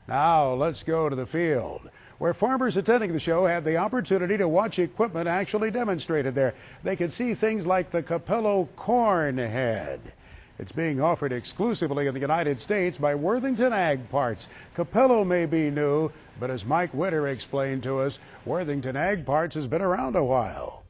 Now let's go to the field, where farmers attending the show had the opportunity to watch equipment actually demonstrated there. They could see things like the Capello corn head. It's being offered exclusively in the United States by Worthington Ag Parts. Capello may be new, but as Mike Winter explained to us, Worthington Ag Parts has been around a while.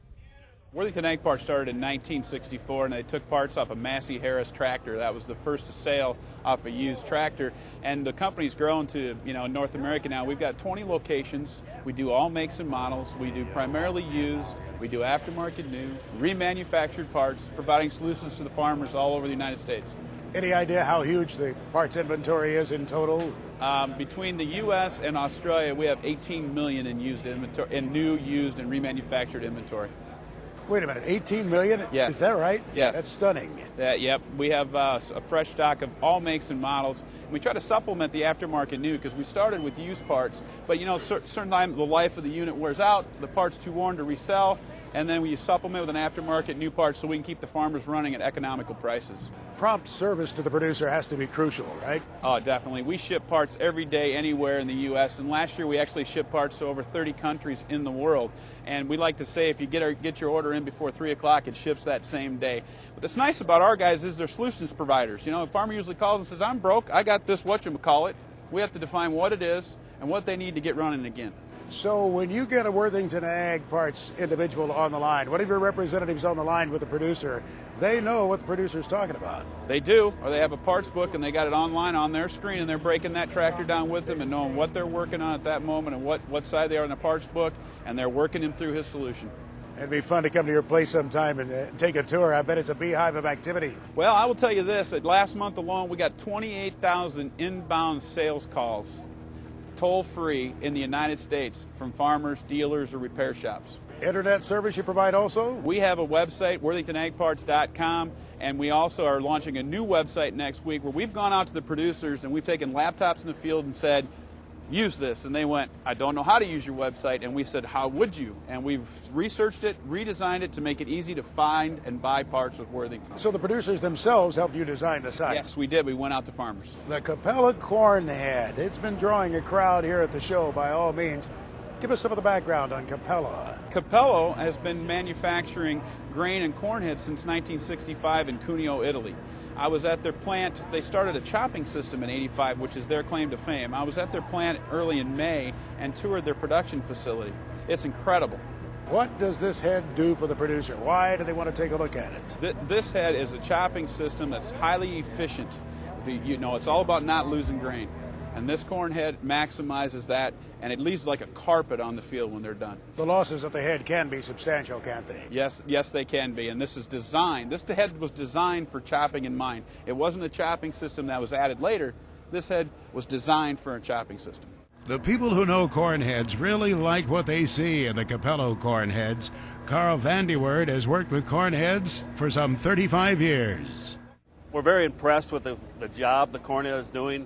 Worthington Ag Parts started in 1964, and they took parts off a Massey Harris tractor. That was the first to sail off a used tractor. And the company's grown to, North America now. We've got 20 locations. We do all makes and models. We do primarily used. We do aftermarket new, remanufactured parts, providing solutions to the farmers all over the United States. Any idea how huge the parts inventory is in total? Between the U.S. and Australia, we have 18 million in used inventory, in new, used, and remanufactured inventory. Wait a minute, 18 million? Yes. Is that right? Yes. That's stunning. Yep. We have a fresh stock of all makes and models. We try to supplement the aftermarket new because we started with used parts, but certain time the life of the unit wears out, the part's too worn to resell, and then we supplement with an aftermarket new part so we can keep the farmers running at economical prices. Prompt service to the producer has to be crucial, right? Oh, definitely. We ship parts every day anywhere in the U.S., and last year we actually shipped parts to over 30 countries in the world. And we like to say if you get your order in before 3 o'clock, it ships that same day. But what's nice about our guys is they're solutions providers. A farmer usually calls and says, I'm broke, I got this whatchamacallit. We have to define what it is and what they need to get running again. So when you get a Worthington Ag Parts individual on the line, one of your representatives on the line with the producer, they know what the producer's talking about. They do, or they have a parts book and they got it online on their screen and they're breaking that tractor down with them and knowing what they're working on at that moment and what side they are in the parts book, and they're working him through his solution. It'd be fun to come to your place sometime and take a tour. I bet it's a beehive of activity. Well, I will tell you this, that last month alone we got 28,000 inbound sales calls, toll-free in the United States from farmers, dealers, or repair shops. Internet service you provide also? We have a website, worthingtonagparts.com, and we also are launching a new website next week where we've gone out to the producers and we've taken laptops in the field and said, use this. And they went, I don't know how to use your website. And we said, how would you? And we've researched it, redesigned it to make it easy to find and buy parts with Worthington. So the producers themselves helped you design the site? Yes, we did. We went out to farmers. The Capello corn head. It's been drawing a crowd here at the show by all means. Give us some of the background on Capello. Capello has been manufacturing grain and corn heads since 1965 in Cuneo, Italy. I was at their plant. They started a chopping system in '85, which is their claim to fame. I was at their plant early in May and toured their production facility. It's incredible. What does this head do for the producer? Why do they want to take a look at it? This head is a chopping system that's highly efficient. It's all about not losing grain. And this corn head maximizes that, and it leaves like a carpet on the field when they're done. The losses at the head can be substantial, can't they? Yes, they can be. And this is designed. This head was designed for chopping in mind. It wasn't a chopping system that was added later. This head was designed for a chopping system. The people who know corn heads really like what they see in the Capello corn heads. Carl Vandewerd has worked with corn heads for some 35 years. We're very impressed with the job the corn head is doing.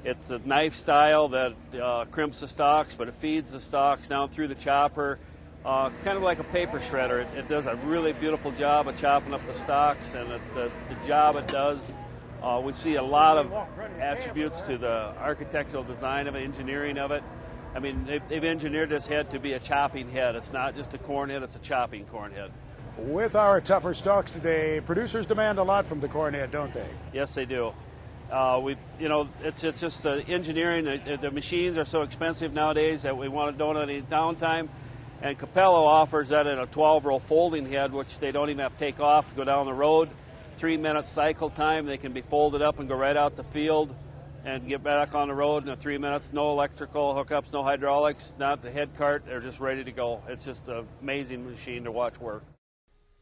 It's a knife style that crimps the stalks, but it feeds the stalks down through the chopper, kind of like a paper shredder. It does a really beautiful job of chopping up the stalks, and the job it does, we see a lot of attributes to the architectural design of it, engineering of it. I mean, they've engineered this head to be a chopping head. It's not just a corn head, it's a chopping corn head. With our tougher stalks today, producers demand a lot from the corn head, don't they? Yes, they do. It's just the engineering. The machines are so expensive nowadays that we don't want any downtime. And Capello offers that in a 12-row folding head, which they don't even have to take off to go down the road. 3-minute cycle time. They can be folded up and go right out the field and get back on the road in 3 minutes. No electrical hookups, no hydraulics, not the head cart. They're just ready to go. It's just an amazing machine to watch work.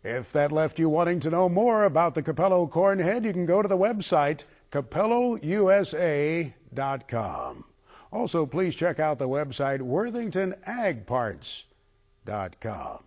If that left you wanting to know more about the Capello corn head, you can go to the website CapelloUSA.com. Also, please check out the website WorthingtonAgParts.com.